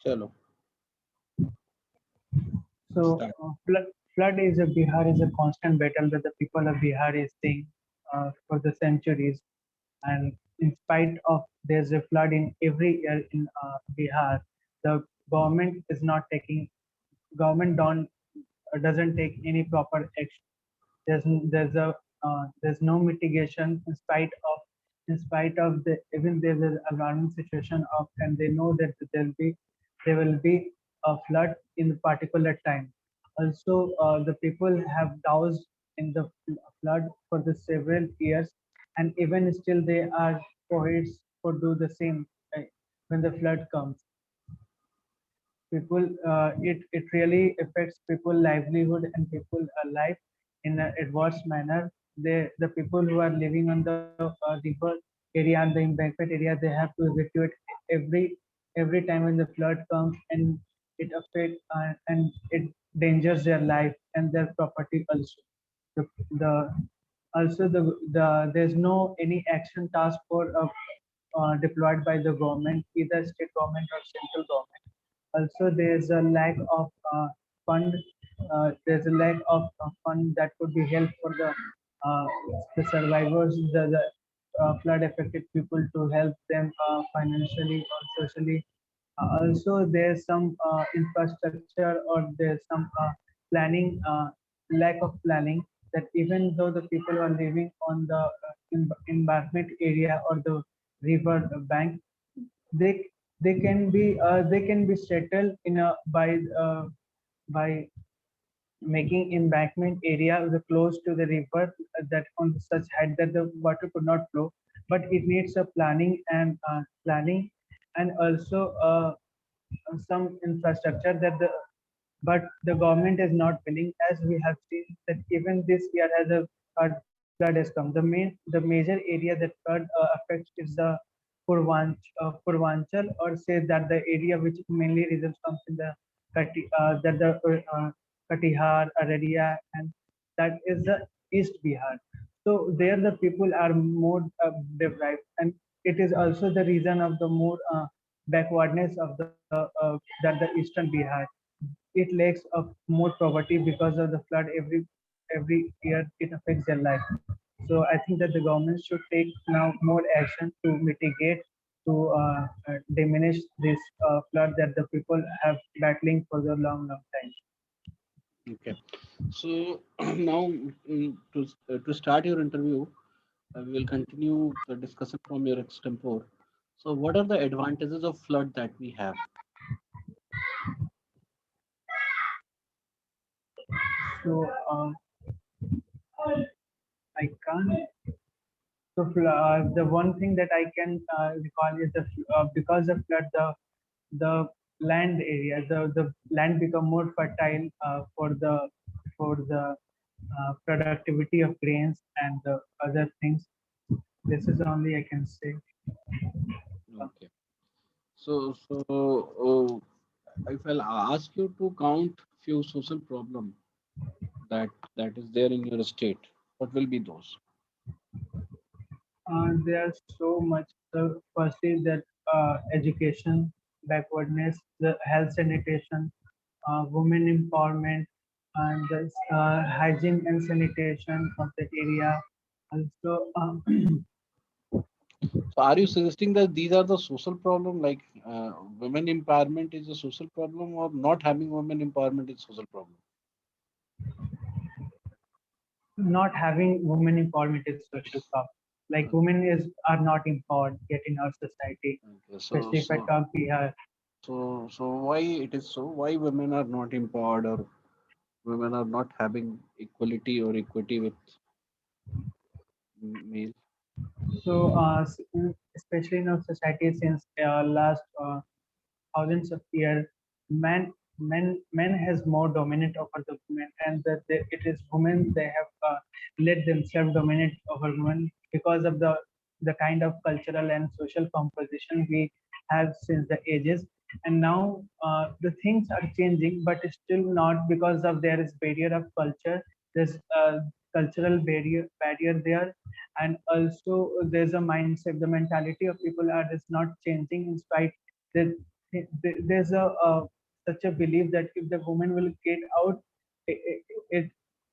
Chalo, So start. flood is a Bihar is a constant battle that the people of Bihar is seeing for the centuries, and in spite of there's a flood in every year in Bihar, the government is not taking government don't doesn't take any proper action. There's no mitigation in spite of the even there's an alarming situation of and they know that there will be a flood in a particular time. Also, the people have doused in the flood for the several years, and even still they are poets for do the same when the flood comes. It really affects people livelihood and people life in an adverse manner. The people who are living on the river area and the embankment area, they have to evacuate every time when the flood comes, and it affects and it dangers their life and their property also. The also there's no any action task force deployed by the government, either state government or central government. Also, there's a lack of fund. There's a lack of fund that could be helped for uh, the survivors, the flood affected people to help them financially or socially. Also, there's some infrastructure or there's some planning, lack of planning, that even though the people are living on the embankment area or the river bank, they they can be settled in a by making embankment area the close to the river, that on such height that the water could not flow. But it needs a planning and also some infrastructure that the but the government is not willing, as we have seen that even this year as a flood has come. The major area that flood affects is the Purvanchal, or say that the area which mainly results comes in the Katihar, Araria, and that is the East Bihar. So there the people are more deprived, and it is also the reason of the more backwardness of the that the Eastern Bihar. It lacks of more poverty because of the flood. Every year it affects their life. So I think that the government should take now more action to mitigate, to diminish this flood that the people have battling for the long time. Okay. So now to start your interview, we will continue the discussion from your extempore. So, what are the advantages of flood that we have? So I can't. So the one thing that I can recall is because of flood, the land area, the land become more fertile for the productivity of grains and the other things. This is only I can say. Okay. So, if I'll ask you to count few social problem that is there in your state, what will be those? There's so much. Firstly, that education backwardness, the health sanitation, women empowerment, and the hygiene and sanitation of the area. Also, So, are you suggesting that these are the social problem, like women empowerment is a social problem, or not having women empowerment is social problem? not having women empowerment is social problem. Like Okay. women are not empowered yet in our society, Okay. So, especially if I so, talk Bihar. so, why it is so? Why women are not empowered, or women are not having equality or equity with male? So, especially in our society, since last thousands of years, men has more dominant over the women, and that it is women they have let themselves dominate over women because of the kind of cultural and social composition we have since the ages. And now the things are changing, but still not, because of there is barrier of culture. There's cultural barrier there, and also there's a mindset. The mentality of people are is not changing in spite that. there's a such a belief that if the woman will get out, it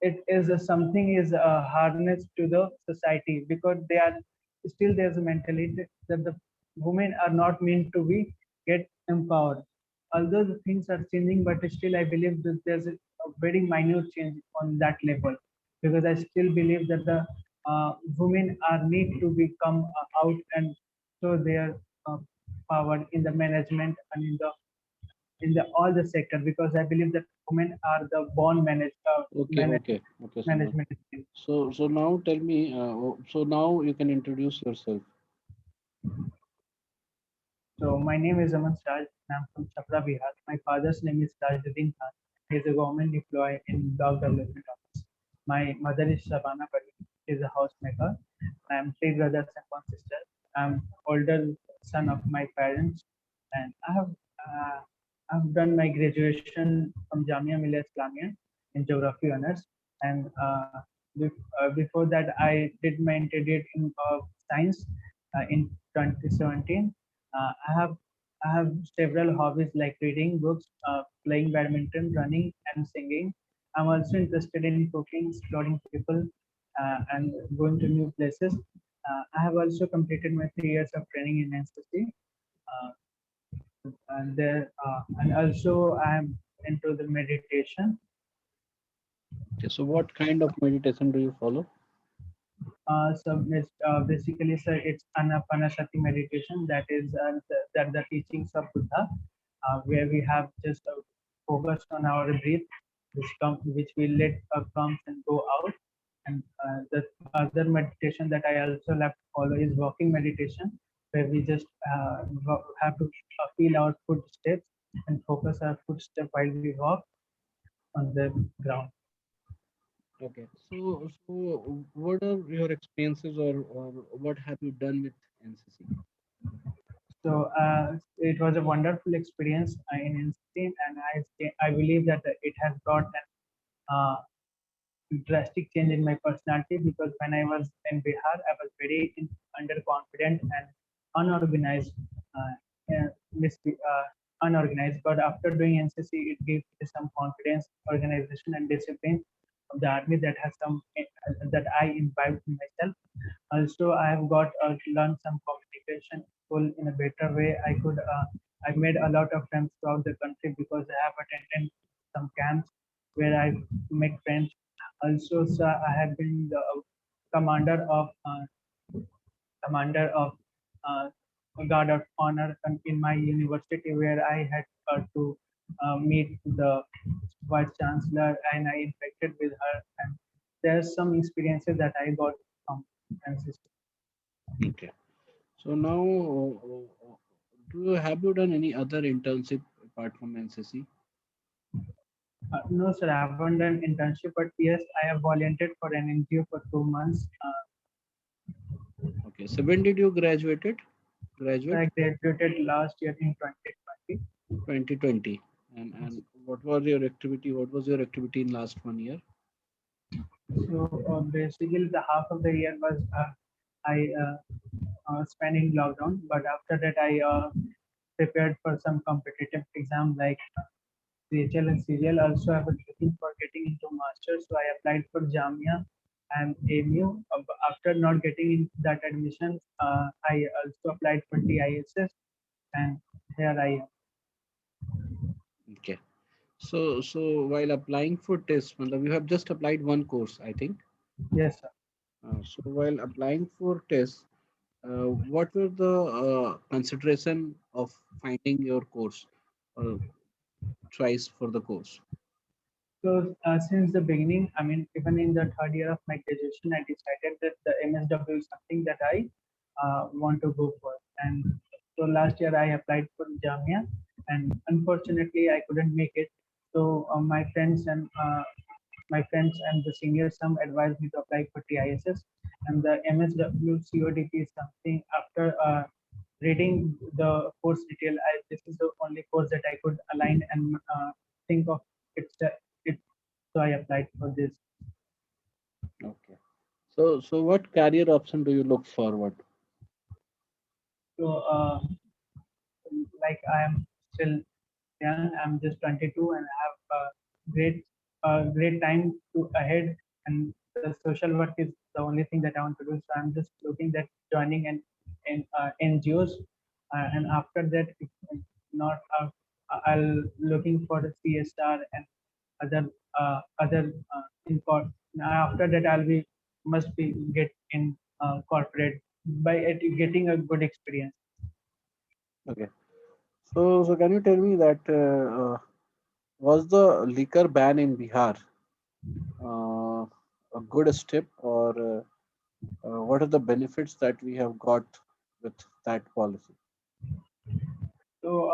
it is a, something is a harness to the society, because they are still there's a mentality that the women are not meant to be get empowered. Although the things are changing, but still I believe that there's a very minute change on that level, because I still believe that the women are need to become out and show their uh, power in the management and in the all the sector, because I believe that women are the born Okay, okay, okay, Sumant. management skill. So now tell me, so now you can introduce yourself. So my name is Aman Raj and I'm from Chapra, Bihar. My father's name is Tajuddin Khan. He is a government employee in Block Development Office. My mother is Shabana Pari. She is a housemaker. I am three brothers and one sister. I'm older son of my parents, and I've done my graduation from Jamia Millia Islamia in geography honors, and before that I did my intermediate in science in 2017. I have several hobbies like reading books, playing badminton, running, and singing. I'm also interested in cooking, exploring people, and going to new places. I have also completed my 3 years of training in NCC, uh, and also I'm into the meditation. Okay, so what kind of meditation do you follow? Basically, sir, it's anapanasati meditation. That is that the teachings of Buddha, where we have just focused on our breath, which we let comes and go out. And the other meditation that I also love to follow is walking meditation, where we just have to feel our footsteps and focus our footstep while we walk on the ground. Okay, so what are your experiences, or what have you done with NCC? So it was a wonderful experience in Insane, and I believe that it has brought an drastic change in my personality, because when I was in Bihar, I was very underconfident and unorganized, unorganized. But after doing NCC, it gave me some confidence, organization, and discipline of the army that has some that I imbibed in myself. Also, I have got learned some communication skill in a better way. I made a lot of friends throughout the country, because I have attended some camps where I make friends. Also, sir, I have been the commander of commander of uh, guard of honor in my university, where I had to meet the vice chancellor, and I interacted with her. And there's some experiences that I got from NCC. Okay, so now do you have you done any other internship apart from NCC? No, sir, I haven't done internship, but yes, I have volunteered for an NGO for 2 months. Okay, so when did you graduated? So Graduate I graduated last year in 2020. 2020, and what was your activity? What was your activity in last 1 year? So basically, the half of the year was I spent in lockdown, but after that, I prepared for some competitive exam like CHL and CGL. Also, I was looking for getting into masters, so I applied for Jamia and AMU. After not getting in that admission, I also applied for TISS, and here I am. Okay, so while applying for tests, matlab you have just applied one course, I think. Yes, sir. So while applying for tests, what were the consideration of finding your course or choice for the course? So since the beginning, I mean, even in the third year of my graduation, I decided that the MSW is something that I want to go for. And so last year I applied for Jamia, and unfortunately I couldn't make it. So my friends and the seniors some advised me to apply for TISS, and the MSW CODP is something after reading the course detail. This is the only course that I could align and think of. It so I applied for this. Okay. So what career option do you look forward? So like I am still young. I'm just 22 and I have great time to ahead. And the social work is the only thing that I want to do. So I'm just looking at joining an NGOs, and after that, if not, I'll looking for the CSR and other import. After that, I'll be must be get in corporate by getting a good experience. Okay. So can you tell me that was the liquor ban in Bihar a good step, or what are the benefits that we have got with that policy? So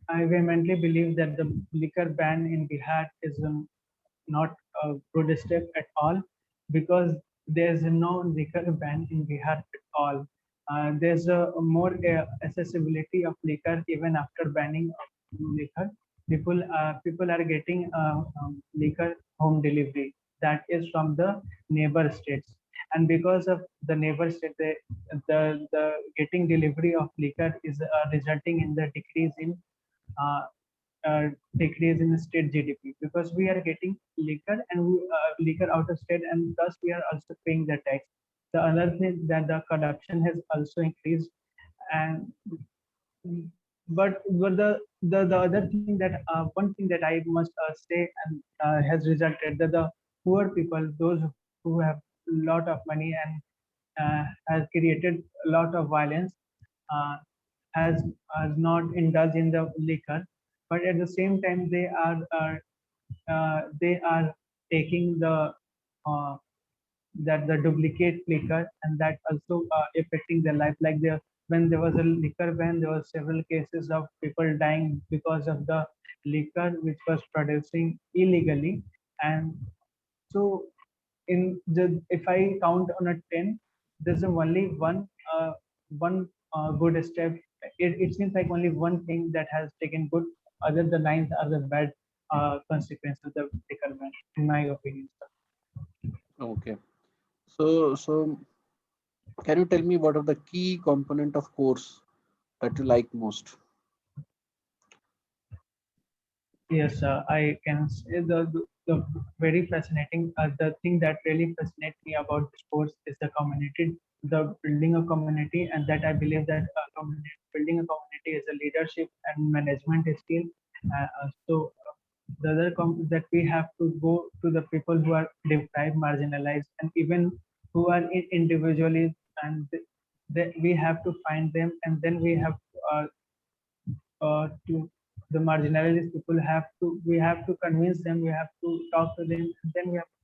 I vehemently believe that the liquor ban in Bihar is not a good step at all, because there's no liquor ban in Bihar at all. There's a more accessibility of liquor even after banning of liquor. People are getting liquor home delivery that is from the neighbor states, and because of the neighbor state, the getting delivery of liquor is resulting in the uh, decrease in the state GDP, because we are getting liquor and liquor out of state, and thus we are also paying the tax. The other thing that the corruption has also increased, and but the other thing that one thing that I must say and has resulted that the poor people, those who have a lot of money and has created a lot of violence, uh, has not indulged in the liquor, but at the same time they are taking the uh, that the duplicate liquor, and that also affecting their life. Like when there was a liquor ban, there were several cases of people dying because of the liquor which was producing illegally. And so if I count on a 10, there's only one good step. It seems like only one thing that has taken good. Other the nines are the bad consequences of the liquor ban, in my opinion. Okay. So can you tell me what are the key component of course that you like most? Yes, I can say the very fascinating, the thing that really fascinates me about sports is the community, the building a community, and that I believe that building a community is a leadership and management skill. The other that we have to go to the people who are deprived, marginalized, and even who are individually, and we have to find them, and then we have uh, to the marginalized people we have to convince them, we have to talk to them, and then we have to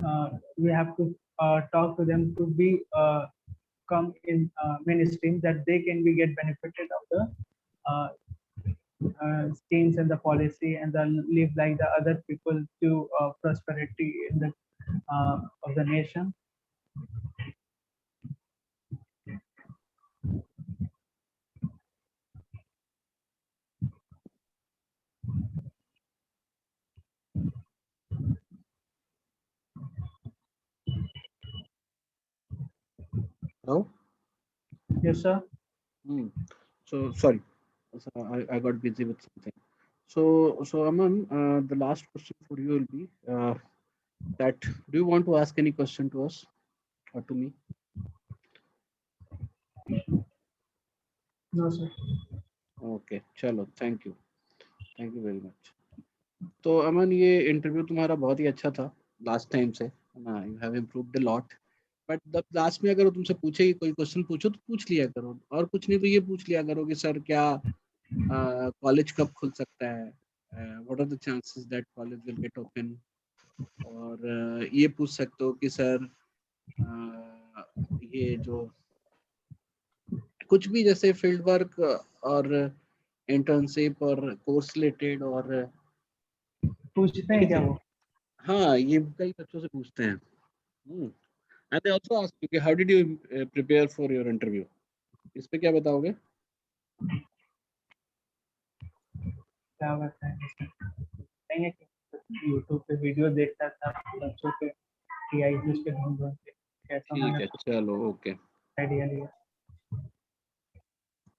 uh, we have to talk to them to be come in mainstream, that they can be get benefited of the uh, schemes and the policy, and the live like the other people to prosperity in the of the nation. Hello? Yes, sir. Hmm. So sorry. So I got busy with something. So Aman, the last question for you will be that do you want to ask any question to us or to me? No, sir. Okay, चलो, thank you very much. तो अमन ये interview तुम्हारा बहुत ही अच्छा था last time से, है ना? You have improved a lot, but the last में अगर वो तुमसे पूछे कि कोई क्वेश्चन पूछो तो पूछ लिया करो, और कुछ नहीं तो ये पूछ लिया करो कि सर क्या कॉलेज कब खुल सकता है, what are the chances that college will get open, और ये पूछ सकते हो कि सर ये जो कुछ भी जैसे फील्ड वर्क और इंटर्नशिप और कोर्स रिलेटेड और पूछते हैं क्या एनीथिंग, वो? हाँ ये कई बच्चों से पूछते हैं। And they also ask you कि how did you prepare for your interview, इस पे क्या बताओगे? क्या बताएं सर? कहेंगे कि यूट्यूब पे वीडियो देखता था बच्चों के टीआई पे ढूंढ ढूंढ के, कैसा ठीक उन्होंने है, चलो, ओके। आइडिया लिया।